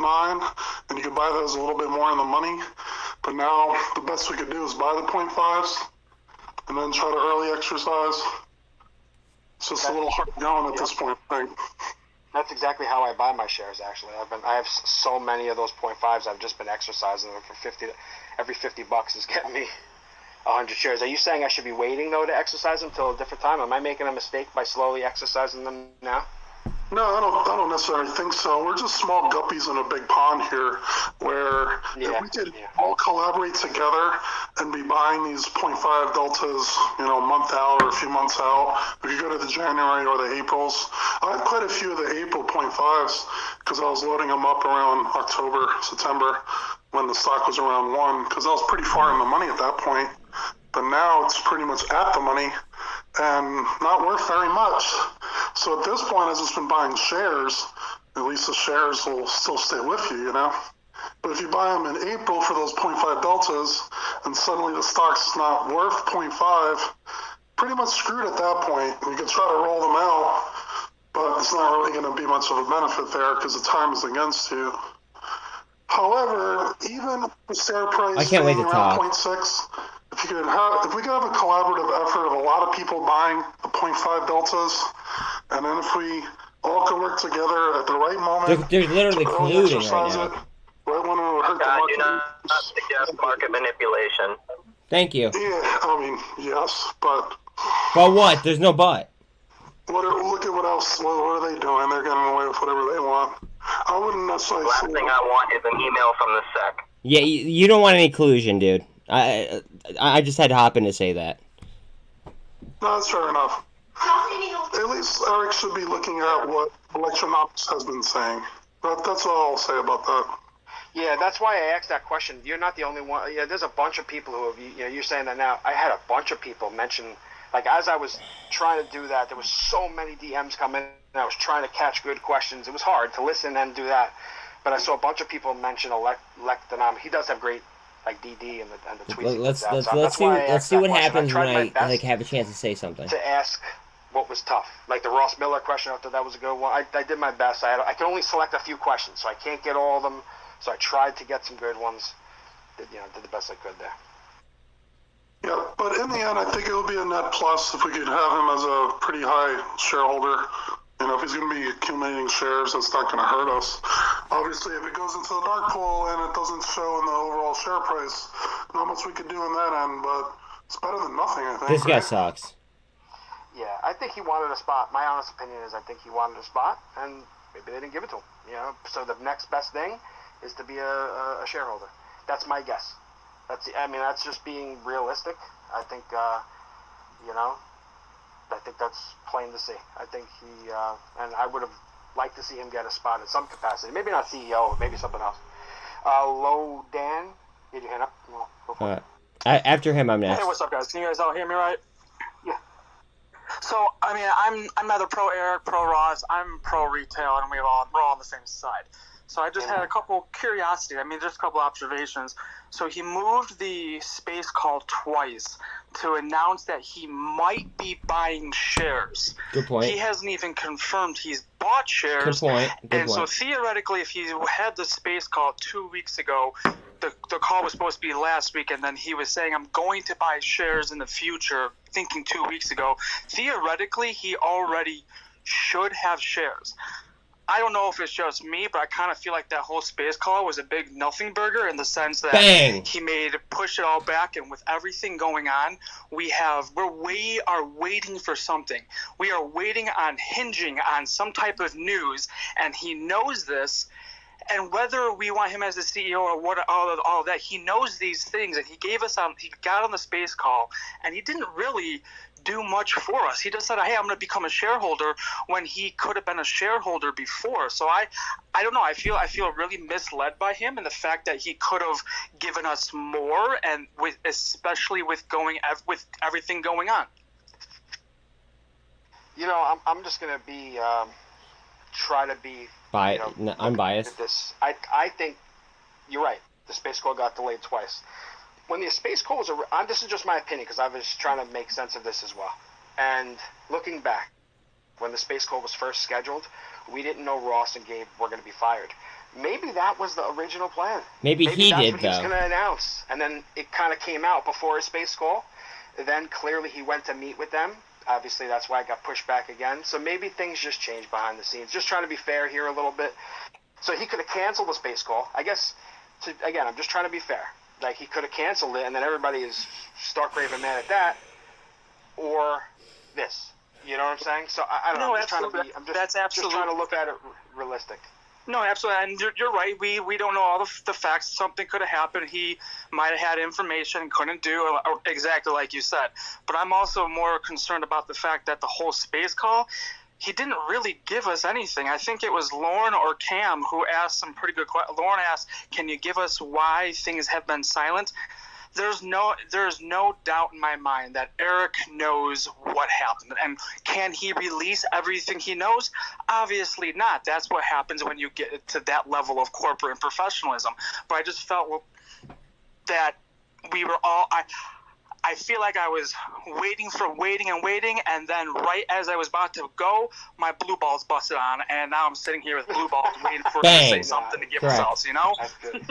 0.9, and you could buy those a little bit more in the money. But now the best we could do is buy the 0.5s and then try to early exercise. It's just a little hard going at this point, I think. That's exactly how I buy my shares. Actually, I have so many of those 0.5s. I've just been exercising them for every $50 is getting me 100 shares. Are you saying I should be waiting though to exercise them till a different time? Am I making a mistake by slowly exercising them now? No, I don't necessarily think so. We're just small guppies in a big pond here, where if we could all collaborate together and be buying these 0.5 deltas, a month out or a few months out, we could go to the January or the Aprils. I have quite a few of the April 0.5s because I was loading them up around October, September, when the stock was around 1, because I was pretty far in the money at that point. But now it's pretty much at the money and not worth very much. So at this point, I've just been buying shares. At least the shares will still stay with you, But if you buy them in April for those 0.5 deltas, and suddenly the stock's not worth 0.5, pretty much screwed at that point. You can try to roll them out, but it's not really going to be much of a benefit there because the time is against you. However, even the share price I can't wait to around talk. 0.6, if we could have a collaborative effort of a lot of people buying the 0.5 deltas, and then if we all could work together at the right moment, They're literally to early colluding exercise right it, now. right when it would hurt the I market. do not suggest market manipulation. Thank you. Yeah, yes, but But what? There's no but. look at what else. What are they doing? They're getting away with whatever they want. I wouldn't necessarily Last say thing I want is an email from the SEC. Yeah, you don't want any collusion, dude. I just had to hop in to say that. No, that's fair enough. At least Eric should be looking at what Electronomics has been saying. That's all I'll say about that. Yeah, that's why I asked that question. You're not the only one. Yeah, there's a bunch of people who have, you're saying that now. I had a bunch of people mention, like as I was trying to do that, there was so many DMs coming, and I was trying to catch good questions. It was hard to listen and do that. But I saw a bunch of people mention Electronomics. He does have great DD and the tweets. Let's see what happens when I have a chance to say something. To ask what was tough, like the Ross Miller question. After that was a good one. I did my best. I could only select a few questions, so I can't get all of them. So I tried to get some good ones. Did the best I could there. Yeah, but in the end, I think it would be a net plus if we could have him as a pretty high shareholder. If he's going to be accumulating shares, that's not going to hurt us. Obviously, if it goes into the dark pool and it doesn't show in the overall share price, not much we could do on that end, but it's better than nothing, I think. This guy sucks. Yeah, I think he wanted a spot. My honest opinion is I think he wanted a spot, and maybe they didn't give it to him. So the next best thing is to be a shareholder. That's my guess. That's just being realistic. I think, I think that's plain to see. I think he, and I would have liked to see him get a spot in some capacity. Maybe not CEO, maybe something else. Low Dan, get your hand up. Go for it. After him, I'm next. Hey, what's up, guys? Can you guys all hear me right? Yeah. So, I'm neither pro Eric, pro Ross. I'm pro retail, and we're all on the same side. So I just had a couple curiosity. Just a couple observations. So he moved the space call twice to announce that he might be buying shares. Good point. He hasn't even confirmed he's bought shares. Good point. And so theoretically, if he had the space call 2 weeks ago, the call was supposed to be last week, and then he was saying, I'm going to buy shares in the future, thinking 2 weeks ago. Theoretically, he already should have shares. I don't know if it's just me, but I kind of feel like that whole space call was a big nothing burger in the sense that he pushed it all back, and with everything going on, we are waiting for something. We are waiting on hinging on some type of news, and he knows this. And whether we want him as the CEO or what, all of that, he knows these things, and he got on the space call, and he didn't really do much for us. He just said, hey, I'm going to become a shareholder, when he could have been a shareholder before. So I don't know. I feel really misled by him, and the fact that he could have given us more, and especially with everything going on. I'm just going to be try to be I'm biased. This. I think you're right. The space call got delayed twice. When the space call was this is just my opinion because I was trying to make sense of this as well. And looking back, when the space call was first scheduled, we didn't know Ross and Gabe were going to be fired. maybe that was the original plan. Maybe he that's did, what he was though. going to announce, and then it kind of came out before his space call. Then clearly he went to meet with them. Obviously, that's why it got pushed back again. So maybe things just changed behind the scenes. Just trying to be fair here a little bit. So he could have canceled the space call. I guess, again, I'm just trying to be fair. Like, he could have canceled it, and then everybody is stark raving mad at that. Or this. You know what I'm saying? So I don't know. I'm just trying to be. Just trying to look at it realistic. No, absolutely, and you're right. We don't know all the facts. Something could have happened. He might have had information, couldn't do exactly like you said. But I'm also more concerned about the fact that the whole space call, he didn't really give us anything. I think it was Lauren or Cam who asked some pretty good questions. Lauren asked, "Can you give us why things have been silent?" There's no doubt in my mind that Erik knows what happened. And can he release everything he knows? Obviously not. That's what happens when you get to that level of corporate professionalism. But I just felt that we were all... I feel like I was waiting, and then right as I was about to go, my blue balls busted on, and now I'm sitting here with blue balls waiting for him to say something to give us, you know? That's good.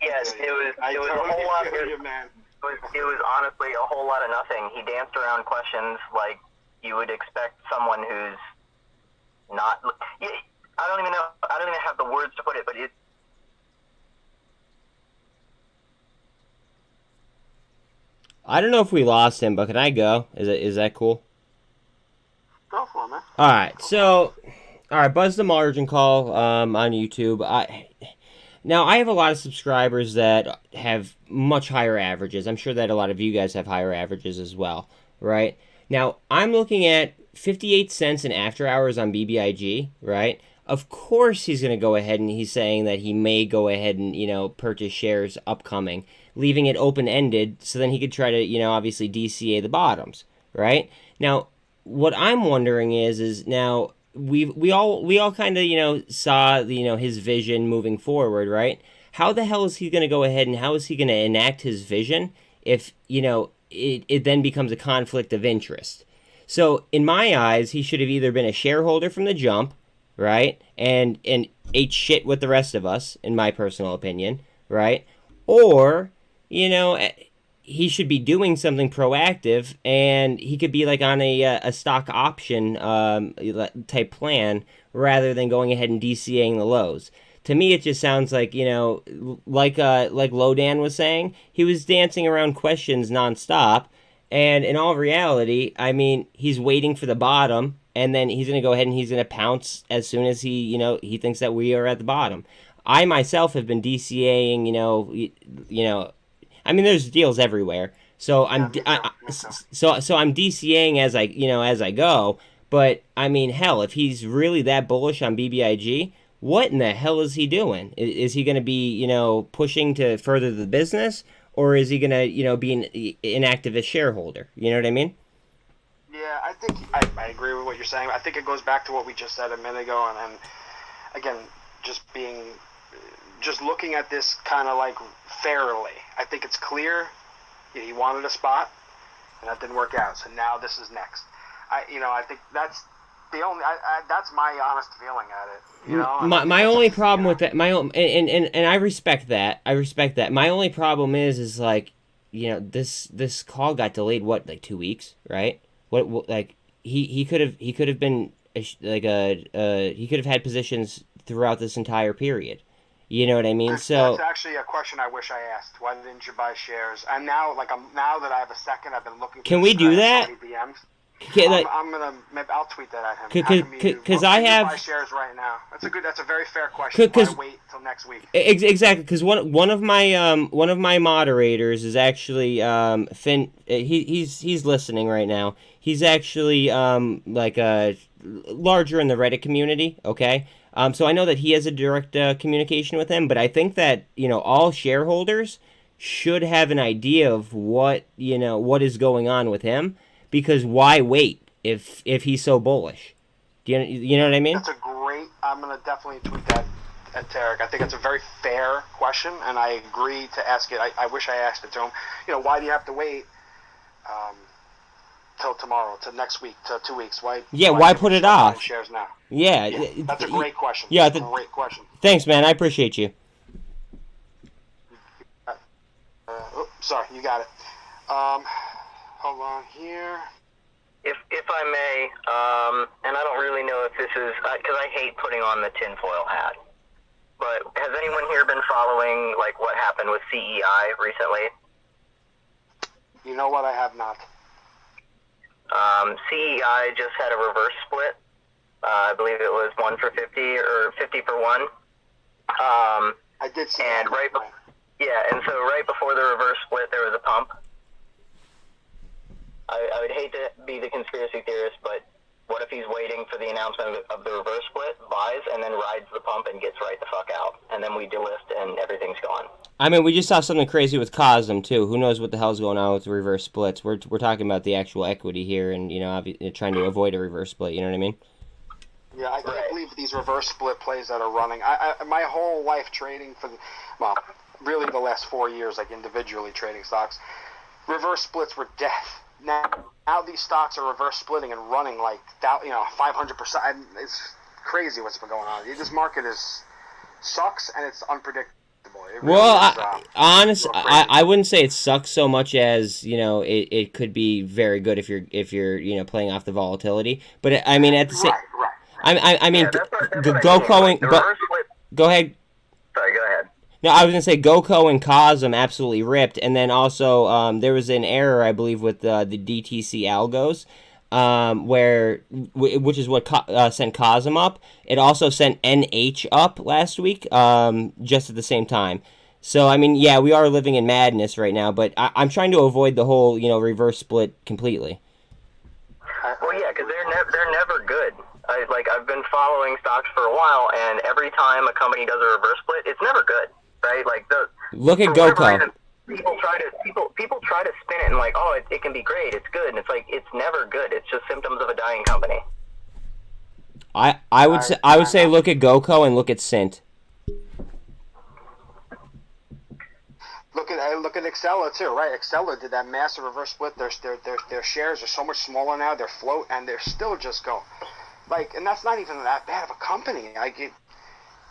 Yes, it was a whole lot. It was honestly a whole lot of nothing. He danced around questions like you would expect someone who's not. I don't even have the words to put it, but it. I don't know if we lost him, but can I go? Is that cool? Go for it, man. All right, Buzz the Margin Call on YouTube. Now, I have a lot of subscribers that have much higher averages. I'm sure that a lot of you guys have higher averages as well, right? Now, I'm looking at 58 cents in after hours on BBIG, right? Of course he's going to go ahead and he's saying that he may go ahead and, purchase shares upcoming, leaving it open-ended so then he could try to, obviously DCA the bottoms, right? Now, what I'm wondering is now we all kind of, saw, his vision moving forward, right? How the hell is he going to go ahead and how is he going to enact his vision if, it then becomes a conflict of interest? So, in my eyes, he should have either been a shareholder from the jump, right? And ate shit with the rest of us, in my personal opinion, right? Or, he should be doing something proactive, and he could be like on a stock option type plan rather than going ahead and DCAing the lows. To me, it just sounds like, like Lodan was saying, he was dancing around questions nonstop, and in all reality, I mean, he's waiting for the bottom, and then he's going to go ahead and he's going to pounce as soon as he thinks that we are at the bottom. I myself have been DCAing, I mean, there's deals everywhere. So I'm so I'm DCAing as I go. But I mean, hell, if he's really that bullish on BBIG, what in the hell is he doing? Is he going to be pushing to further the business, or is he going to be an activist shareholder? You know what I mean? Yeah, I think I agree with what you're saying. I think it goes back to what we just said a minute ago, and again, just looking at this kind of like fairly. I think it's clear he wanted a spot, and that didn't work out. So now this is next. I think that's the only. That's my honest feeling at it. My only problem with that, and I respect that. My only problem is like, this call got delayed. What, like 2 weeks, right? What like he could have been like he could have had positions throughout this entire period. You know what I mean? That's actually a question I wish I asked. Why didn't you buy shares? And now that I have a second, I've been looking. Can we do that? I'll tweet that at him. Because I have buy shares right now. That's a very fair question. Why wait till next week? Exactly, because one of my moderators is actually Finn. He's listening right now. He's actually like larger in the Reddit community. Okay. So I know that he has a direct communication with him, but I think that all shareholders should have an idea of what is going on with him, because why wait if he's so bullish? Do you know what I mean? That's a great. I'm gonna definitely tweet that at Tarek. I think it's a very fair question, and I agree to ask it. I wish I asked it to him. Why do you have to wait? till tomorrow, to next week, to 2 weeks? Why? Yeah, why put it off? Shares now. Yeah, that's a great question. Yeah, great question. Thanks, man. I appreciate you. Sorry, you got it. Hold on here. If I may, and I don't really know if this is, because I hate putting on the tinfoil hat, but has anyone here been following, like, what happened with CEI recently? You know what? I have not. CEI just had a reverse split. I believe it was 1 for 50 or 50 for 1. I did see and that. And so right before the reverse split, there was a pump. I would hate to be the conspiracy theorist, but what if he's waiting for the announcement of the reverse split, buys, and then rides the pump and gets right the fuck out, and then we delist and everything's gone? I mean, we just saw something crazy with Cosm too. Who knows what the hell's going on with the reverse splits? We're talking about the actual equity here, and trying to avoid a reverse split. You know what I mean? Yeah, I can't believe these reverse split plays that are running. I my whole life trading really the last 4 years, like individually trading stocks, reverse splits were death. Now these stocks are reverse splitting and running like 500%. It's crazy what's been going on. This market sucks and it's unpredictable. It really honestly, I wouldn't say it sucks so much as it could be very good if you're playing off the volatility. But I mean at the same, I mean, go ahead. Sorry, go ahead. No, I was going to say GoCo and Cosm absolutely ripped, and then also there was an error, I believe, with the DTC algos, which is what sent Cosm up. It also sent NH up last week, just at the same time. So, I mean, yeah, we are living in madness right now, but I'm trying to avoid the whole, reverse split completely. Well, yeah, because they're never good. I've been following stocks for a while, and every time a company does a reverse split, it's never good. Right, look at GoCo. People try to spin it and it can be great, it's good, and it's like it's never good. It's just symptoms of a dying company. I would say look at GoCo and look at Cint. Look at Excella too, right? Excella did that massive reverse split. Their shares are so much smaller now. Their float, and they're still just going and that's not even that bad of a company.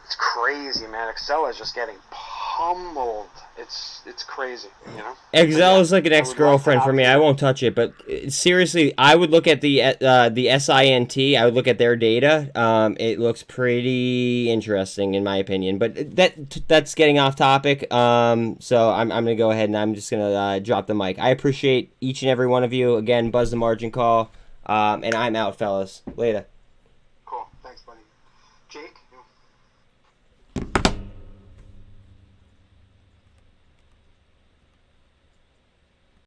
It's crazy, man. Excel is just getting pummeled. It's crazy, Excel is like an ex-girlfriend for me. I won't touch it, but seriously, I would look at the SINT. I would look at their data. It looks pretty interesting, in my opinion. But that's getting off topic. So I'm gonna go ahead and I'm just gonna drop the mic. I appreciate each and every one of you. Again, Buzz the Margin Call. And I'm out, fellas. Later.